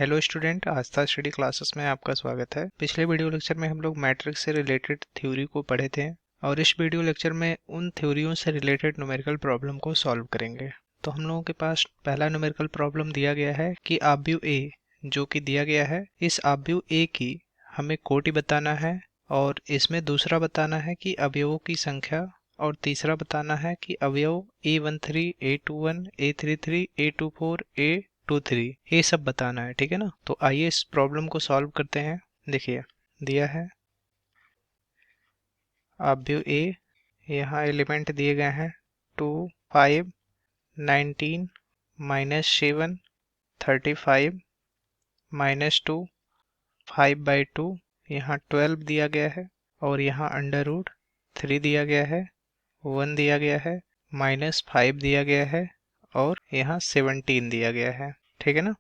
Hello student, आस्था study classes में आपका स्वागत है। पिछले वीडियो लेक्चर में हम लोग मैट्रिक्स से रिलेटेड थ्योरी को पढ़े थे और इस वीडियो लेक्चर में उन थ्योरियों से रिलेटेड न्यूमेरिकल प्रॉब्लम को सॉल्व करेंगे। तो हम लोगों के पास पहला न्यूमेरिकल प्रॉब्लम दिया गया है कि आव्यूह ए जो कि दिया गया है, इस आव्यूह ए की हमें कोटि बताना है और इसमें दूसरा बताना है कि अवयवों की संख्या और तीसरा बताना है कि अवयव A13, A21, A33, A24, A23 ये सब बताना है। ठीक है ना। तो आइए इस प्रॉब्लम को सॉल्व करते हैं। देखिए दिया है आव्यूह ए, यहाँ एलिमेंट दिए गए हैं 2, 5, 19, -7, 35, -2, 5/2, यहाँ 12 दिया गया है और यहाँ √3 दिया गया है, 1 दिया गया है, -5 दिया गया है और यहाँ 17 दिया गया है। ठीक है ना।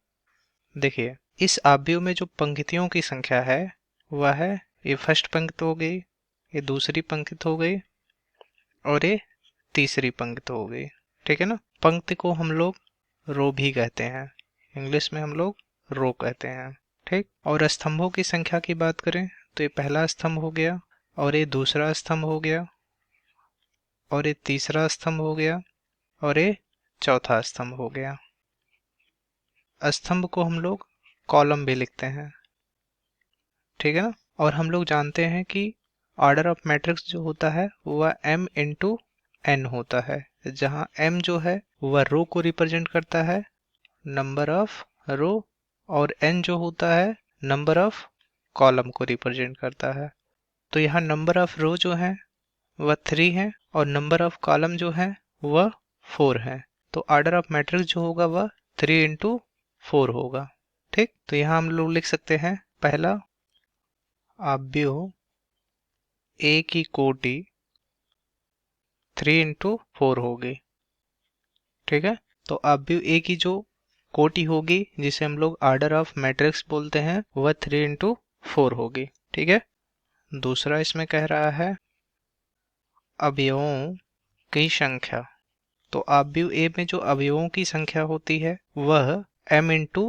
देखिए इस आव्यूह में जो पंक्तियों की संख्या है वह है, ये फर्स्ट पंक्ति हो गई, ये दूसरी पंक्ति हो गई और ये तीसरी पंक्ति हो गई। ठीक है ना। पंक्ति को हम लोग रो भी कहते हैं, इंग्लिश में हम लोग रो कहते हैं। ठीक। और स्तंभों की संख्या की बात करें तो ये पहला स्तंभ हो गया और ये दूसरा स्तंभ हो गया और ये तीसरा स्तंभ हो गया और ये चौथा स्तंभ हो गया। स्तंभ को हम लोग कॉलम भी लिखते हैं। ठीक है ना। और हम लोग जानते हैं कि ऑर्डर ऑफ मैट्रिक्स जो होता है वह m इंटू n होता है, जहां m जो है वह रो को रिप्रेजेंट करता है, नंबर ऑफ रो, और n जो होता है नंबर ऑफ कॉलम को रिप्रेजेंट करता है। तो यहाँ नंबर ऑफ रो जो है वह 3 है और नंबर ऑफ कॉलम जो है वह 4 है। तो ऑर्डर ऑफ मैट्रिक्स जो होगा वह 3 इंटू 4 होगा। ठीक। तो यहाँ हम लोग लिख सकते हैं पहला आव्यूह ए की कोटि 3 इंटू 4 होगी। ठीक है। तो आव्यूह ए की जो कोटि होगी जिसे हम लोग ऑर्डर ऑफ मैट्रिक्स बोलते हैं वह 3 इंटू 4 होगी। ठीक है। दूसरा इसमें कह रहा है अवयवों की संख्या। तो आव्यूह ए में जो अवयवों की संख्या होती है वह m इंटू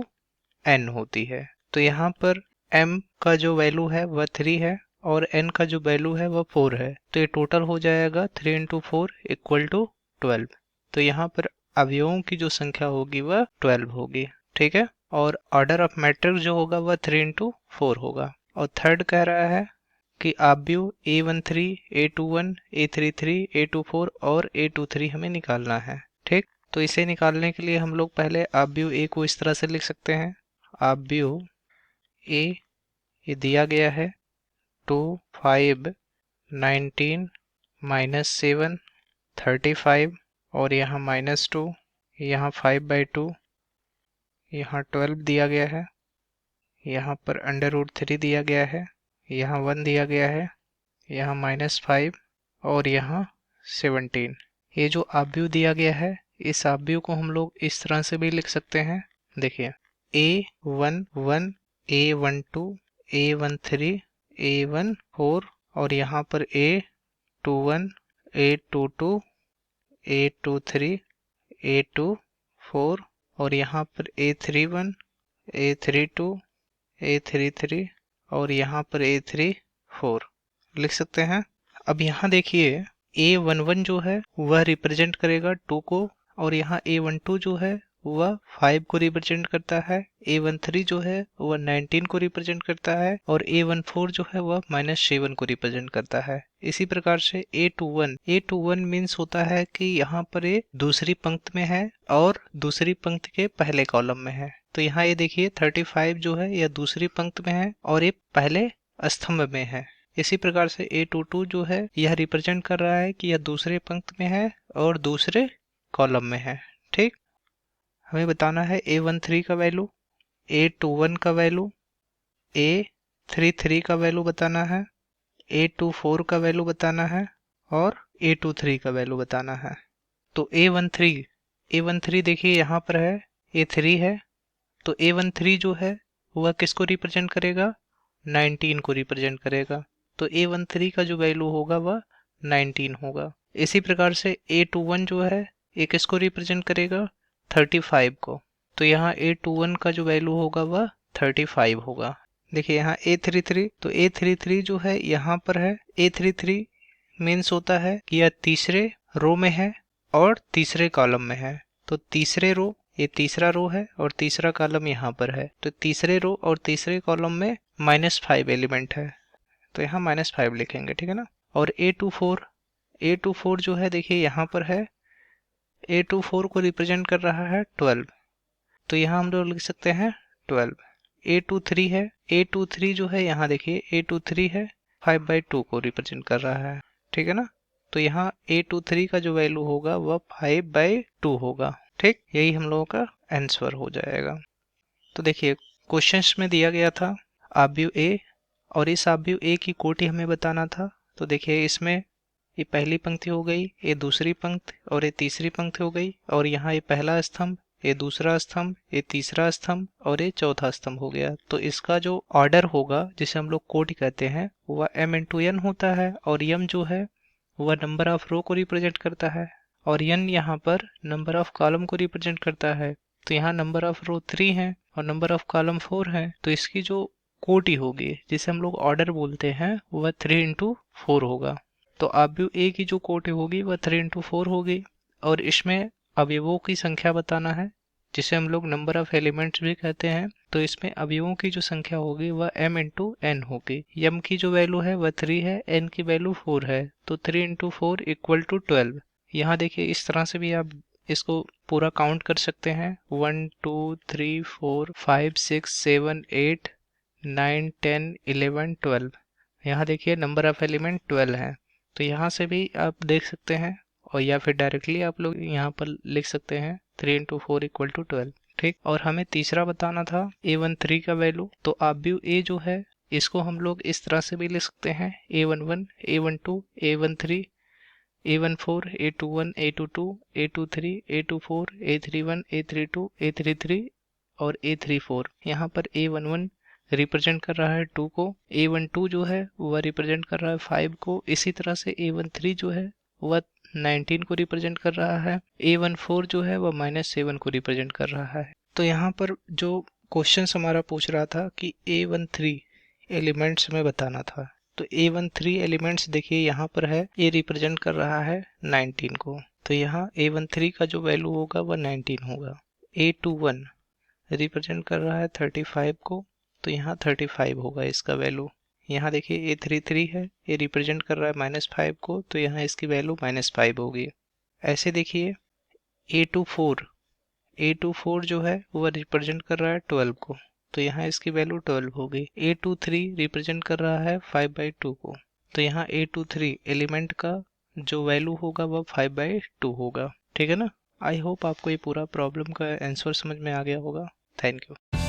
n होती है। तो यहाँ पर m का जो वैल्यू है वह 3 है और n का जो वैल्यू है वह 4 है। तो ये टोटल हो जाएगा 3 इंटू 4 इक्वल टू 12। तो यहाँ पर अवयवों की जो संख्या होगी वह 12 होगी। ठीक है। और ऑर्डर ऑफ मैट्रिक्स जो होगा वह 3 इंटू 4 होगा। और थर्ड कह रहा है कि आव्यूह A13, A21, A33, A24 और A23 हमें निकालना है। ठीक। तो इसे निकालने के लिए हम लोग पहले आव्यूह A को इस तरह से लिख सकते हैं। आव्यूह A ये दिया गया है 2, 5, 19, -7, 35 और यहाँ -2, यहाँ 5/2, यहाँ 12 दिया गया है, यहाँ पर √3 दिया गया है, यहाँ 1 दिया गया है, यहाँ -5 और यहाँ 17। ये जो आव्यूह दिया गया है इस आव्यूह को हम लोग इस तरह से भी लिख सकते हैं। देखिए A11, A12, A13, A14 और यहाँ पर A21, A22, A23, A24 और यहाँ पर A31, A32, A33 और यहाँ पर A34 लिख सकते हैं। अब यहाँ देखिए A11 जो है वह रिप्रेजेंट करेगा 2 को और यहाँ A12 जो है वह 5 को रिप्रेजेंट करता है, A13 जो है वह 19 को रिप्रेजेंट करता है और A14 जो है वह -7 को रिप्रेजेंट करता है। इसी प्रकार से A21 मीन्स होता है कि यहाँ पर ये दूसरी पंक्ति में है और दूसरी पंक्ति के पहले कॉलम में है। तो यहाँ ये देखिए 35 जो है यह दूसरी पंक्ति में है और ये पहले स्तंभ में है। इसी प्रकार से A22 जो है यह रिप्रेजेंट कर रहा है कि यह दूसरे पंक्ति में है और दूसरे कॉलम में है। ठीक। हमें बताना है A13 का वैल्यू, A21 का वैल्यू, A33 का वैल्यू बताना है, A24 का वैल्यू बताना है और A23 का वैल्यू बताना है। तो A13 देखिए यहाँ पर है, A3 है, तो A13 जो है वह किसको रिप्रेजेंट करेगा, 19 को रिप्रेजेंट करेगा। तो A13 का जो वैल्यू होगा वह 19 होगा। इसी प्रकार से A21 जो है ये किसको रिप्रेजेंट करेगा, 35 को। तो यहाँ A21 का जो वैल्यू होगा वह 35 होगा। देखिए यहाँ A33, तो A33 जो है यहाँ पर है। A33 मीन्स होता है कि यह तीसरे रो में है और तीसरे कॉलम में है। तो तीसरे रो, ये तीसरा रो है और तीसरा कॉलम यहाँ पर है। तो तीसरे रो और तीसरे कॉलम में -5 एलिमेंट है, तो यहाँ -5 लिखेंगे, ठीक है ना। और A24 जो है देखिए यहाँ पर है। A24 को रिप्रेजेंट कर रहा है 12, तो यहाँ हम लोग लिख सकते हैं 12। A23 है, A23 जो है यहाँ देखिए A23 है 5/2 को रिप्रेजेंट कर रहा है, ठीक है ना। तो यहाँ A23 का जो वैल्यू होगा वह 5/2 होगा, ठीक। यही हम लोगों का आंसर हो जाएगा। तो देखिए क्वेश्चंस में दिया गया था आव्यूह A, और इस आव्यूह A की कोटि हमें बताना था। तो देखिए इसमें ये पहली पंक्ति हो गई, ये दूसरी पंक्ति और ये तीसरी पंक्ति हो गई, और यहाँ ये पहला स्तंभ, ये दूसरा स्तंभ, ये तीसरा स्तंभ और ये चौथा स्तंभ हो गया। तो इसका जो ऑर्डर होगा जिसे हम लोग कोटि कहते हैं वह m×n होता है, और m जो है वह नंबर ऑफ रो को रिप्रेजेंट करता है, और n यहाँ पर नंबर ऑफ कॉलम को रिप्रेजेंट करता है। तो यहाँ नंबर ऑफ रो 3 है और नंबर ऑफ कॉलम 4 है, तो इसकी जो कोटि होगी जिसे हम लोग ऑर्डर बोलते हैं वह 3×4 होगा। तो आव्यूह A की जो कोटि होगी वह 3×4 होगी, और इसमें अवयवों की संख्या बताना है जिसे हम लोग नंबर ऑफ एलिमेंट्स भी कहते हैं। तो इसमें अवयवों की जो संख्या होगी वह m×n होगी। m की जो वैल्यू है वह 3 है, n की वैल्यू 4 है, तो 3×4 = 12। यहाँ देखिए इस तरह से भी आप इसको पूरा काउंट कर सकते हैं। 1 2 3 4 5 6 7 8 9 10 11 12। यहाँ देखिए नंबर ऑफ एलिमेंट 12 है, तो यहाँ से भी आप देख सकते हैं, और या फिर डायरेक्टली आप लोग यहाँ पर लिख सकते हैं 3×4 = 12, ठीक। और हमें तीसरा बताना था A13 का वैल्यू। तो आव्यूह A जो है इसको हम लोग इस तरह से भी लिख सकते हैं A11, A12, A13, A14, A21, A22, A23, A24, A31, A32, A33 और A34। यहाँ पर A11 रिप्रेजेंट कर रहा है 2 को, A12 जो है वह रिप्रेजेंट कर रहा है 5 को, इसी तरह से A13 जो है वह 19 को रिप्रेजेंट कर रहा है, A14 जो है वह -7 को रिप्रेजेंट कर रहा है। तो यहाँ पर जो क्वेश्चन हमारा पूछ रहा था कि A13 एलिमेंट्स में बताना था, तो A13 एलिमेंट्स देखिए यहाँ पर है, ये रिप्रेजेंट कर रहा है 19 को, तो यहाँ A13 का जो वैल्यू होगा वह 19 होगा। A21 रिप्रेजेंट कर रहा है 35 को, तो यहाँ 35 होगा इसका वैल्यू। यहाँ देखिए A33 है, ये रिप्रेजेंट कर रहा है -5 को, तो यहाँ इसकी वैल्यू -5 होगी। ऐसे देखिए A24 जो है वह रिप्रेजेंट कर रहा है 12 को, तो यहाँ इसकी वैल्यू 12 होगी। A23 रिप्रेजेंट कर रहा है 5/2 को, तो यहाँ A23 एलिमेंट का जो वैल्यू होगा वह 5/2 होगा, ठीक है ना। आई होप आपको ये पूरा प्रॉब्लम का आंसर समझ में आ गया होगा। Thank you.